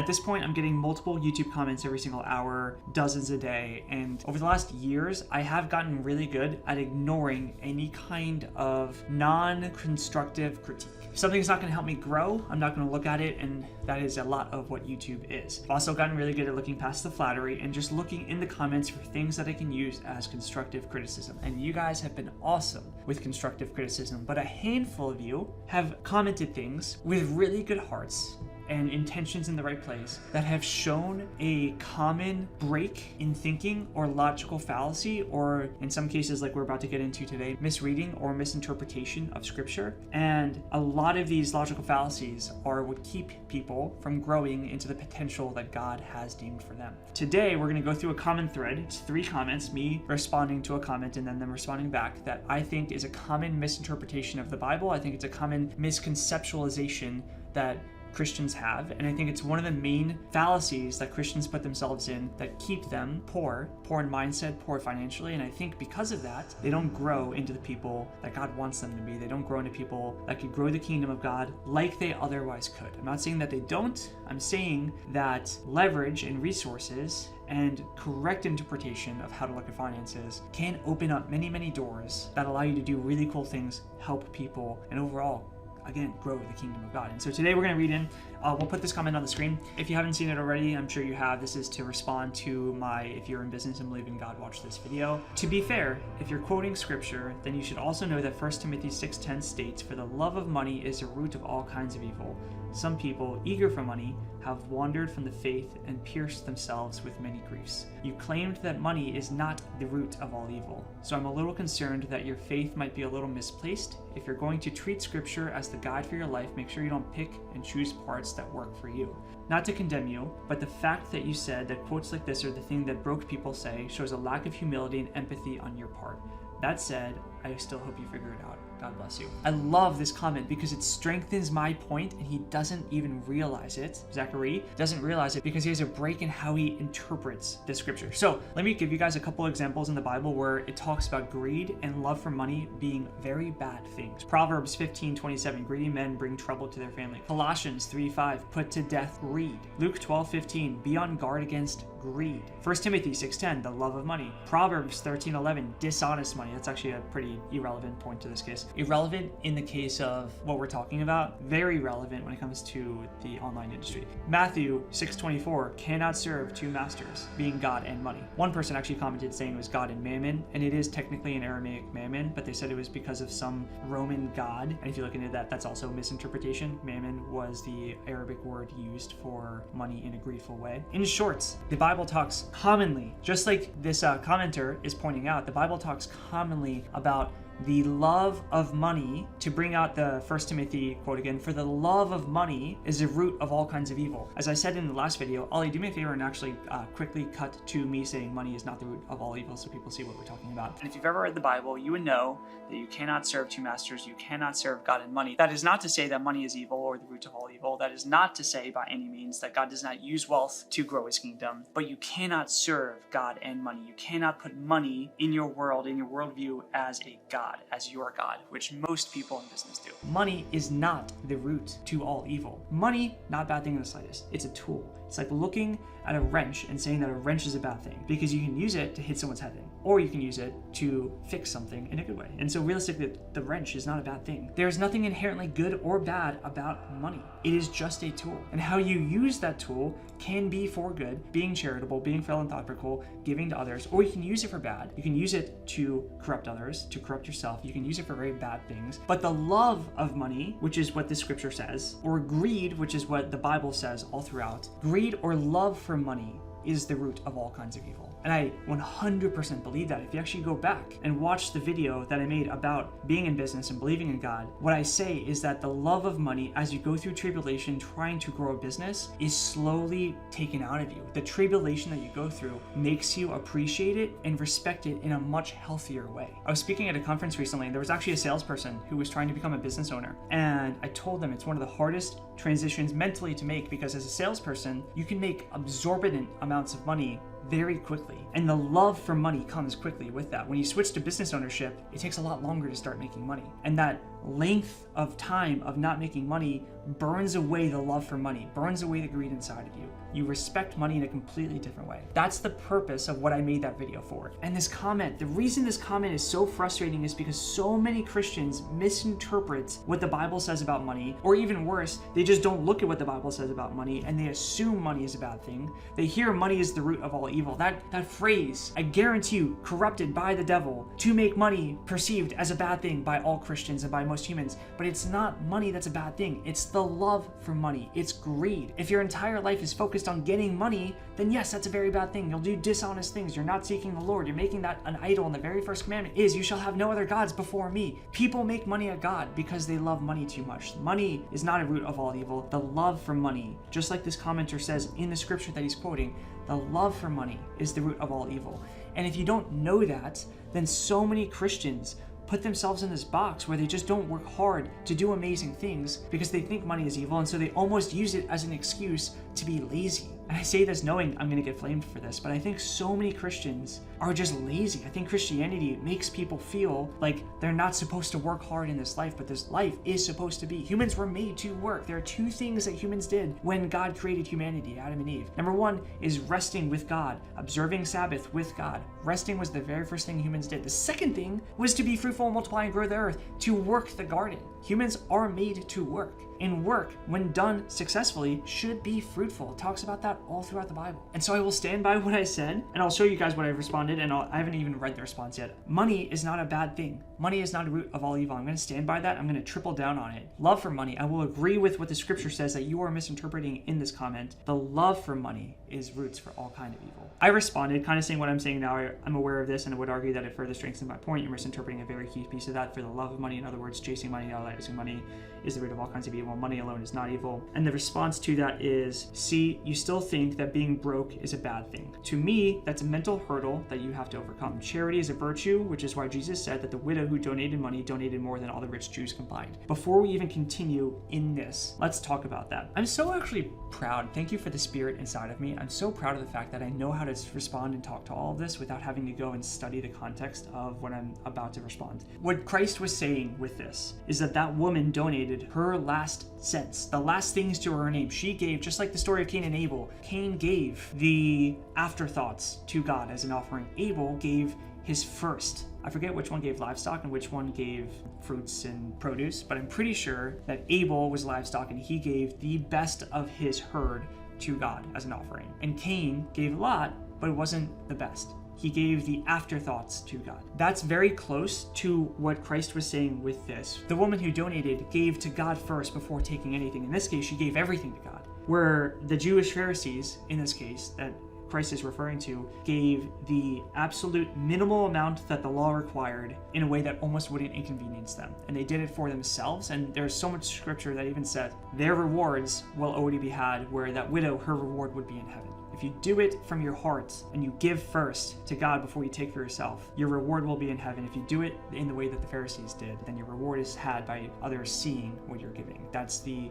At this point, I'm getting multiple YouTube comments every single hour, dozens a day, and over the last years, I have gotten really good at ignoring any kind of non-constructive critique. If something's not going to help me grow, I'm not going to look at it, and that is a lot of what YouTube is. I've also gotten really good at looking past the flattery and just looking in the comments for things that I can use as constructive criticism. And you guys have been awesome with constructive criticism, but a handful of you have commented things with really good hearts and intentions in the right place that have shown a common break in thinking or logical fallacy, or in some cases, like we're about to get into today, misreading or misinterpretation of scripture. And a lot of these logical fallacies are what keep people from growing into the potential that God has deemed for them. Today, we're going to go through a common thread. It's 3 comments, me responding to a comment and then them responding back, that I think is a common misinterpretation of the Bible. I think it's a common misconceptualization that Christians have, and I think it's one of the main fallacies that Christians put themselves in that keep them poor in mindset, poor financially, and I think because of that, they don't grow into the people that God wants them to be. They don't grow into people that could grow the kingdom of God like they otherwise could. I'm not saying that they don't, I'm saying that leverage and resources and correct interpretation of how to look at finances can open up many, many doors that allow you to do really cool things, help people, and overall, again, grow the kingdom of God. And so today we're going to read in. We'll put this comment on the screen. If you haven't seen it already, I'm sure you have. This is to respond to my "if you're in business and believe in God, watch this video." To be fair, if you're quoting scripture, then you should also know that 1 Timothy 6:10 states, "For the love of money is the root of all kinds of evil. Some people, eager for money, have wandered from the faith and pierced themselves with many griefs." You claimed that money is not the root of all evil, so I'm a little concerned that your faith might be a little misplaced. If you're going to treat scripture as the guide for your life, make sure you don't pick and choose parts that work for you. Not to condemn you, but the fact that you said that quotes like this are the thing that broke people say shows a lack of humility and empathy on your part. That said, I still hope you figure it out. God bless you. I love this comment because it strengthens my point, and he doesn't even realize it. Zachary doesn't realize it because he has a break in how he interprets the scripture. So let me give you guys a couple examples in the Bible where it talks about greed and love for money being very bad things. Proverbs 15:27, greedy men bring trouble to their family. Colossians 3:5, put to death greed. Luke 12:15, be on guard against greed. 1 Timothy 6:10, the love of money. Proverbs 13:11, dishonest money. That's actually a pretty irrelevant point to this case. Irrelevant in the case of what we're talking about, very relevant when it comes to the online industry. Matthew 6:24, cannot serve 2 masters, being God and money. One person actually commented saying it was God and mammon, and it is technically an Aramaic mammon, but they said it was because of some Roman god, and if you look into that, that's also misinterpretation. Mammon was the Arabic word used for money in a greedful way. In short, the Bible talks commonly, just like this commenter is pointing out, the Bible talks commonly about the love of money, to bring out the 1 Timothy quote again, for the love of money is the root of all kinds of evil. As I said in the last video, Ollie, do me a favor and actually quickly cut to me saying money is not the root of all evil so people see what we're talking about. And if you've ever read the Bible, you would know that you cannot serve 2 masters, you cannot serve God and money. That is not to say that money is evil or the root of all evil. That is not to say by any means that God does not use wealth to grow his kingdom, but you cannot serve God and money. You cannot put money in your world, in your worldview, as a God, as your God, which most people in business do. Money is not the root to all evil. Money, not a bad thing in the slightest. It's a tool. It's like looking at a wrench and saying that a wrench is a bad thing, because you can use it to hit someone's head in, or you can use it to fix something in a good way. And so realistically, the wrench is not a bad thing. There's nothing inherently good or bad about money. It is just a tool. And how you use that tool can be for good, being charitable, being philanthropical, giving to others, or you can use it for bad. You can use it to corrupt others, to corrupt yourself. You can use it for very bad things. But the love of money, which is what the scripture says, or greed, which is what the Bible says all throughout, greed or love for money is the root of all kinds of evil. And I 100% believe that. If you actually go back and watch the video that I made about being in business and believing in God, what I say is that the love of money, as you go through tribulation trying to grow a business, is slowly taken out of you. The tribulation that you go through makes you appreciate it and respect it in a much healthier way. I was speaking at a conference recently, and there was actually a salesperson who was trying to become a business owner. And I told them it's one of the hardest transitions mentally to make, because as a salesperson, you can make absorbent amounts of money very quickly, and the love for money comes quickly with that. When you switch to business ownership, it takes a lot longer to start making money, and that length of time of not making money burns away the love for money, burns away the greed inside of you. You respect money in a completely different way. That's the purpose of what I made that video for. And this comment, the reason this comment is so frustrating is because so many Christians misinterpret what the Bible says about money, or even worse, they just don't look at what the Bible says about money and they assume money is a bad thing. They hear money is the root of all evil. That phrase, I guarantee you, corrupted by the devil to make money perceived as a bad thing by all Christians and by most humans. But it's not money that's a bad thing. It's the love for money. It's greed. If your entire life is focused on getting money, then yes, that's a very bad thing. You'll do dishonest things. You're not seeking the Lord. You're making that an idol. And the very first commandment is, you shall have no other gods before me. People make money a god because they love money too much. Money is not a root of all evil. The love for money, just like this commenter says in the scripture that he's quoting, the love for money is the root of all evil. And if you don't know that, then so many Christians put themselves in this box where they just don't work hard to do amazing things because they think money is evil, and so they almost use it as an excuse to be lazy. And I say this knowing I'm going to get flamed for this, but I think so many Christians are just lazy. I think Christianity makes people feel like they're not supposed to work hard in this life, but this life is supposed to be. Humans were made to work. There are two things that humans did when God created humanity, Adam and Eve. Number one is resting with God, observing Sabbath with God. Resting was the very first thing humans did. The second thing was to be fruitful and multiply and grow the earth, to work the garden. Humans are made to work. And work, when done successfully, should be fruitful. It talks about that all throughout the Bible. And so I will stand by what I said, and I'll show you guys what I've responded, and I haven't even read the response yet. Money is not a bad thing. Money is not a root of all evil. I'm going to stand by that. I'm going to triple down on it. Love for money. I will agree with what the scripture says that you are misinterpreting in this comment. The love for money is roots for all kind of evil. I responded, kind of saying what I'm saying now. I'm aware of this, and I would argue that it further strengthens my point. You're misinterpreting a very key piece of that. For the love of money, in other words, chasing money, idolizing money, is the root of all kinds of evil. Money alone is not evil. And the response to that is, see, you still think that being broke is a bad thing. To me, that's a mental hurdle that you have to overcome. Charity is a virtue, which is why Jesus said that the widow who donated money donated more than all the rich Jews combined. Before we even continue in this, let's talk about that. I'm so actually proud. Thank you for the spirit inside of me. I'm so proud of the fact that I know how to respond and talk to all of this without having to go and study the context of what I'm about to respond. What Christ was saying with this is that that woman donated her last cents, the last things to her name. She gave, just like the story of Cain and Abel. Cain gave the afterthoughts to God as an offering. Abel gave his first. I forget which one gave livestock and which one gave fruits and produce, but I'm pretty sure that Abel was livestock and he gave the best of his herd to God as an offering. And Cain gave a lot, but it wasn't the best. He gave the afterthoughts to God. That's very close to what Christ was saying with this. The woman who donated gave to God first before taking anything. In this case, she gave everything to God. Where the Jewish Pharisees, in this case, that Christ is referring to, gave the absolute minimal amount that the law required in a way that almost wouldn't inconvenience them. And they did it for themselves. And there's so much scripture that even said their rewards will already be had, where that widow, her reward would be in heaven. If you do it from your heart and you give first to God before you take for yourself, your reward will be in heaven. If you do it in the way that the Pharisees did, then your reward is had by others seeing what you're giving. That's the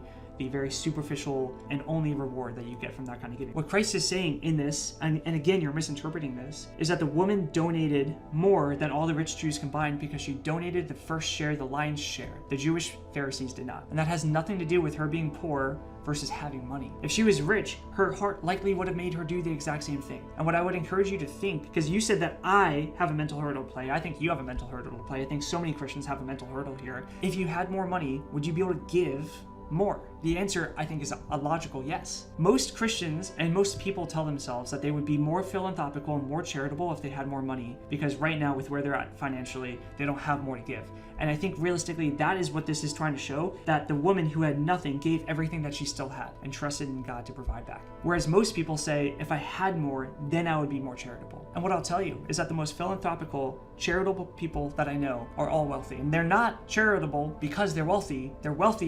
very superficial and only reward that you get from that kind of giving. What Christ is saying in this, and again, you're misinterpreting this, is that the woman donated more than all the rich Jews combined because she donated the first share, the lion's share. The Jewish Pharisees did not. And that has nothing to do with her being poor versus having money. If she was rich, her heart likely would have made her do the exact same thing. And what I would encourage you to think, because you said that I have a mental hurdle to play, I think you have a mental hurdle to play. I think so many Christians have a mental hurdle here. If you had more money, would you be able to give more? The answer, I think, is a logical yes. Most Christians and most people tell themselves that they would be more philanthropical and more charitable if they had more money, because right now, with where they're at financially, they don't have more to give. And I think realistically, that is what this is trying to show, that the woman who had nothing gave everything that she still had and trusted in God to provide back. Whereas most people say, if I had more, then I would be more charitable. And what I'll tell you is that the most philanthropical, charitable people that I know are all wealthy. And they're not charitable because they're wealthy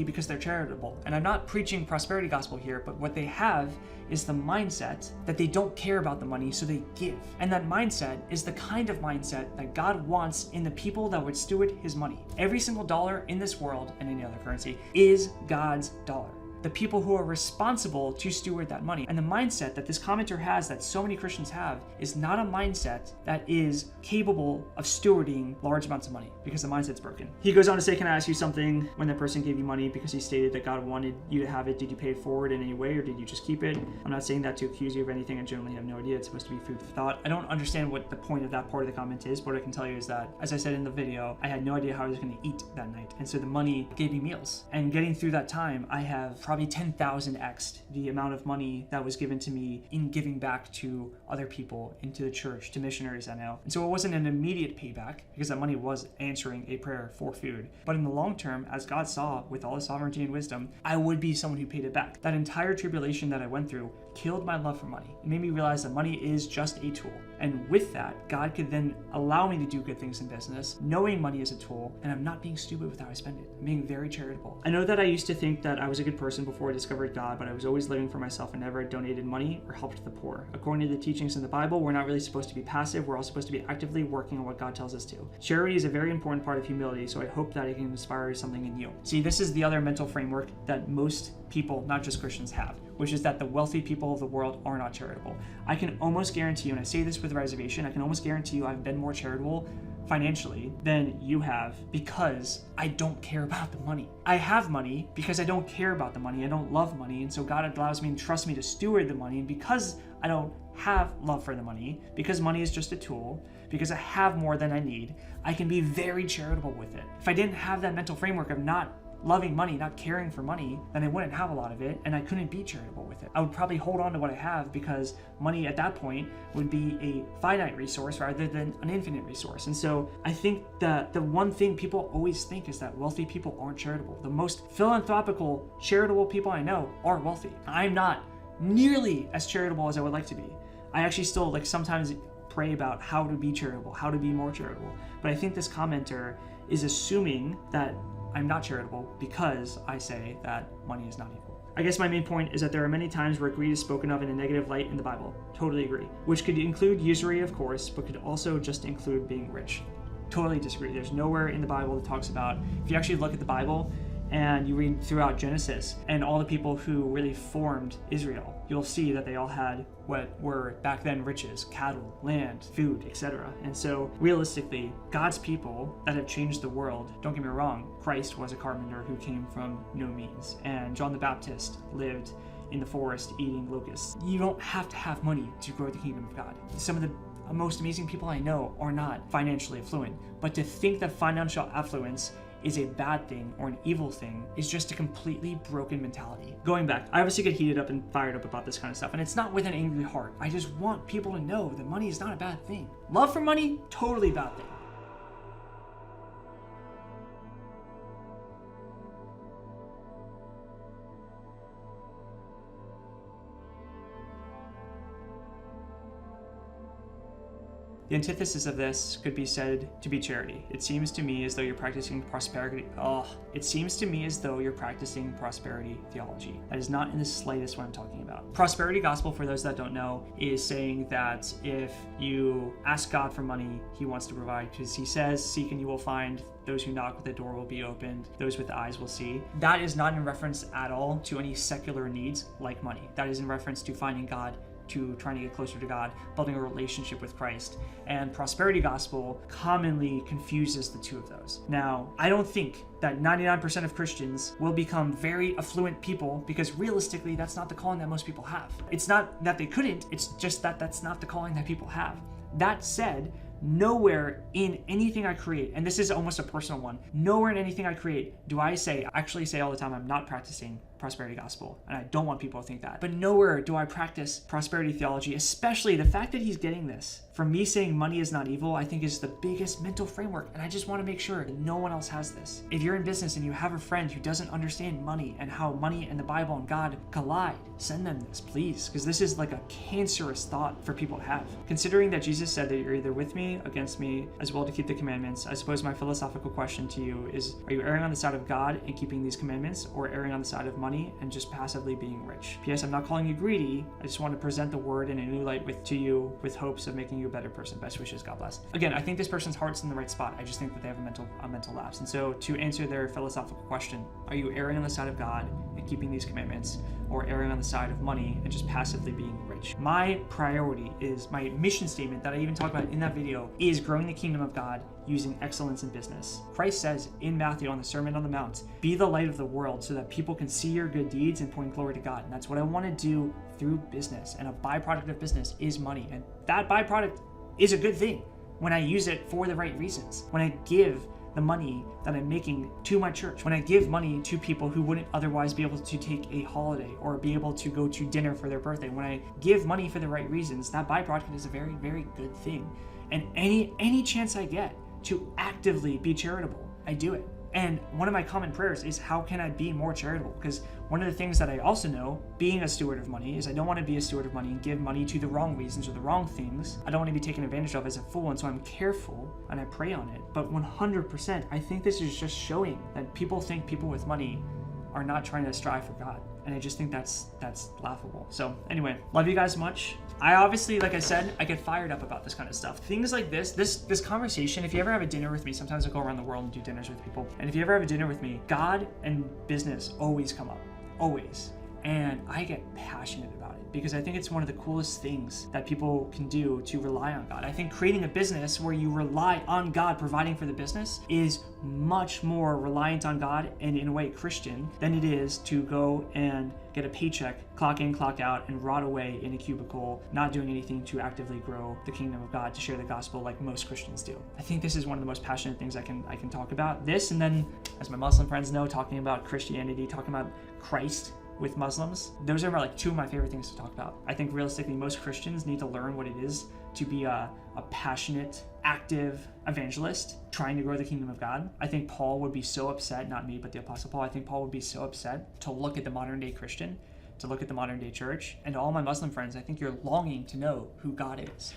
because they're charitable. And I'm not preaching prosperity gospel here, but what they have is the mindset that they don't care about the money, so they give. And that mindset is the kind of mindset that God wants in the people that would steward his money. Every single dollar in this world and any other currency is God's dollar. the people who are responsible to steward that money. And the mindset that this commenter has, that so many Christians have, is not a mindset that is capable of stewarding large amounts of money, because the mindset's broken. He goes on to say, can I ask you something? When the person gave you money because he stated that God wanted you to have it, did you pay it forward in any way, or did you just keep it? I'm not saying that to accuse you of anything. I generally have no idea. It's supposed to be food for thought. I don't understand what the point of that part of the comment is, but what I can tell you is that, as I said in the video, I had no idea how I was going to eat that night. And so the money gave me meals. And getting through that time, I have probably 10,000x'd the amount of money that was given to me in giving back to other people, into the church, to missionaries I know. And so it wasn't an immediate payback, because that money was answering a prayer for food. But in the long term, as God saw with all his sovereignty and wisdom, I would be someone who paid it back. That entire tribulation that I went through killed my love for money. It made me realize that money is just a tool. And with that, God could then allow me to do good things in business, knowing money is a tool, and I'm not being stupid with how I spend it. I'm being very charitable. I know that I used to think that I was a good person before I discovered God, but I was always living for myself and never donated money or helped the poor. According to the teachings in the Bible, we're not really supposed to be passive. We're all supposed to be actively working on what God tells us to. Charity is a very important part of humility, so I hope that it can inspire something in you. See, this is the other mental framework that most people, not just Christians, have, which is that the wealthy people of the world are not charitable. I can almost guarantee you, and I say this with reservation, I can almost guarantee you I've been more charitable financially than you have, because I don't care about the money. I have money because I don't care about the money. I don't love money, and so God allows me and trusts me to steward the money. And because I don't have love for the money, because money is just a tool, because I have more than I need, I can be very charitable with it. If I didn't have that mental framework of not loving money, not caring for money, then I wouldn't have a lot of it, and I couldn't be charitable with it. I would probably hold on to what I have, because money at that point would be a finite resource rather than an infinite resource. And so I think that the one thing people always think is that wealthy people aren't charitable. The most philanthropical, charitable people I know are wealthy. I'm not nearly as charitable as I would like to be. I actually still sometimes pray about how to be charitable, how to be more charitable. But I think this commenter is assuming that I'm not charitable because I say that money is not evil. I guess my main point is that there are many times where greed is spoken of in a negative light in the Bible. Totally agree. Which could include usury, of course, but could also just include being rich. Totally disagree. There's nowhere in the Bible that talks about, if you actually look at the Bible and you read throughout Genesis and all the people who really formed Israel, you'll see that they all had what were back then riches, cattle, land, food, etc. And so realistically, God's people that have changed the world, don't get me wrong, Christ was a carpenter who came from no means, and John the Baptist lived in the forest eating locusts. You don't have to have money to grow the kingdom of God. Some of the most amazing people I know are not financially affluent, but to think that financial affluence is a bad thing or an evil thing is just a completely broken mentality. Going back, I obviously get heated up and fired up about this kind of stuff, and it's not with an angry heart. I just want people to know that money is not a bad thing. Love for money, totally bad thing. The antithesis of this could be said to be charity. It seems to me as though you're practicing prosperity. It seems to me as though you're practicing prosperity theology. That is not in the slightest what I'm talking about. Prosperity gospel, for those that don't know, is saying that if you ask God for money, he wants to provide, because he says, seek and you will find, those who knock, the door will be opened, those with eyes will see. That is not in reference at all to any secular needs like money. That is in reference to finding God, to trying to get closer to God, building a relationship with Christ. And prosperity gospel commonly confuses the two of those. Now, I don't think that 99% of Christians will become very affluent people, because realistically, that's not the calling that most people have. It's not that they couldn't, it's just that that's not the calling that people have. That said, nowhere in anything I create, and this is almost a personal one, nowhere in anything I create do I actually say all the time I'm not practicing prosperity gospel, and I don't want people to think that. But nowhere do I practice prosperity theology, especially the fact that he's getting this from me saying money is not evil, I think is the biggest mental framework, and I just want to make sure that no one else has this. If you're in business and you have a friend who doesn't understand money and how money and the Bible and God collide, send them this, please, because this is like a cancerous thought for people to have. Considering that Jesus said that you're either with me, against me, as well to keep the commandments, I suppose my philosophical question to you is, are you erring on the side of God in keeping these commandments, or erring on the side of money money and just passively being rich. P.S. I'm not calling you greedy. I just want to present the word in a new light to you with hopes of making you a better person. Best wishes. God bless. Again, I think this person's heart's in the right spot. I just think that they have a mental lapse. And so to answer their philosophical question, are you erring on the side of God and keeping these commandments, or erring on the side of money and just passively being rich? My priority is, my mission statement that I even talked about in that video, is growing the kingdom of God using excellence in business. Christ says in Matthew on the Sermon on the Mount, be the light of the world so that people can see your good deeds and point glory to God. And that's what I want to do through business. And a byproduct of business is money. And that byproduct is a good thing when I use it for the right reasons. When I give the money that I'm making to my church, when I give money to people who wouldn't otherwise be able to take a holiday or be able to go to dinner for their birthday, when I give money for the right reasons, that byproduct is a very, very good thing. And any chance I get to actively be charitable, I do it. And one of my common prayers is, how can I be more charitable? Because one of the things that I also know, being a steward of money, is I don't want to be a steward of money and give money to the wrong reasons or the wrong things. I don't want to be taken advantage of as a fool, and so I'm careful and I pray on it. But 100%, I think this is just showing that people think people with money are not trying to strive for God. And I just think that's laughable. So anyway, love you guys much. I obviously, like I said, I get fired up about this kind of stuff. Things like this conversation, if you ever have a dinner with me, sometimes I go around the world and do dinners with people. And if you ever have a dinner with me, God and business always come up, always. And I get passionate about it because I think it's one of the coolest things that people can do to rely on God. I think creating a business where you rely on God providing for the business is much more reliant on God and, in a way, Christian than it is to go and get a paycheck, clock in, clock out, and rot away in a cubicle, not doing anything to actively grow the kingdom of God, to share the gospel like most Christians do. I think this is one of the most passionate things I can talk about. This, and then, as my Muslim friends know, talking about Christianity, talking about Christ with Muslims. Those are like two of my favorite things to talk about. I think realistically, most Christians need to learn what it is to be a passionate, active evangelist trying to grow the kingdom of God. I think Paul would be so upset, not me, but the Apostle Paul, I think Paul would be so upset to look at the modern day Christian, to look at the modern day church. And to all my Muslim friends, I think you're longing to know who God is.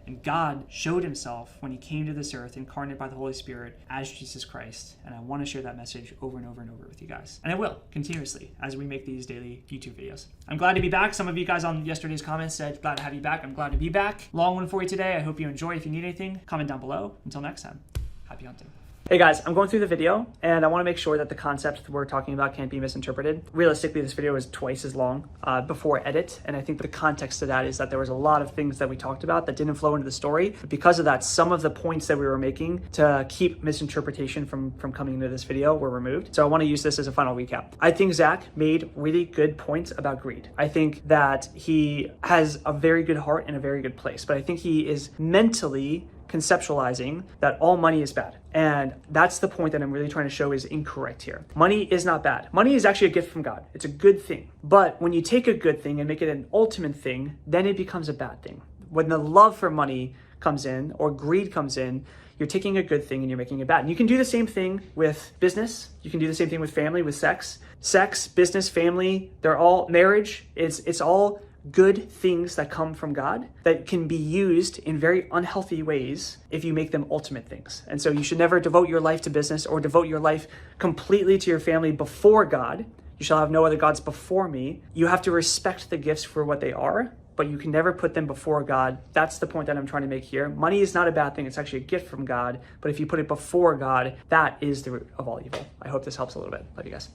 And God showed himself when he came to this earth, incarnate by the Holy Spirit as Jesus Christ. And I want to share that message over and over and over with you guys. And I will, continuously, as we make these daily YouTube videos. I'm glad to be back. Some of you guys on yesterday's comments said, glad to have you back. I'm glad to be back. Long one for you today. I hope you enjoy. If you need anything, comment down below. Until next time, happy hunting. Hey guys, I'm going through the video and I want to make sure that the concepts we're talking about can't be misinterpreted. Realistically, this video is twice as long before edit, and I think the context to that is that there was a lot of things that we talked about that didn't flow into the story. But because of that, some of the points that we were making to keep misinterpretation from coming into this video were removed. So I want to use this as a final recap. I think Zach made really good points about greed. I think that he has a very good heart in a very good place, but I think he is mentally conceptualizing that all money is bad. And that's the point that I'm really trying to show is incorrect here. Money is not bad. Money is actually a gift from God. It's a good thing. But when you take a good thing and make it an ultimate thing, then it becomes a bad thing. When the love for money comes in or greed comes in, you're taking a good thing and you're making it bad. And you can do the same thing with business. You can do the same thing with family, with sex. Sex, business, family, they're all marriage. It's all good things that come from God that can be used in very unhealthy ways if you make them ultimate things. And so you should never devote your life to business or devote your life completely to your family before God. You shall have no other gods before me. You have to respect the gifts for what they are, but you can never put them before God. That's the point that I'm trying to make here. Money is not a bad thing. It's actually a gift from God. But if you put it before God, that is the root of all evil. I hope this helps a little bit. Love you guys.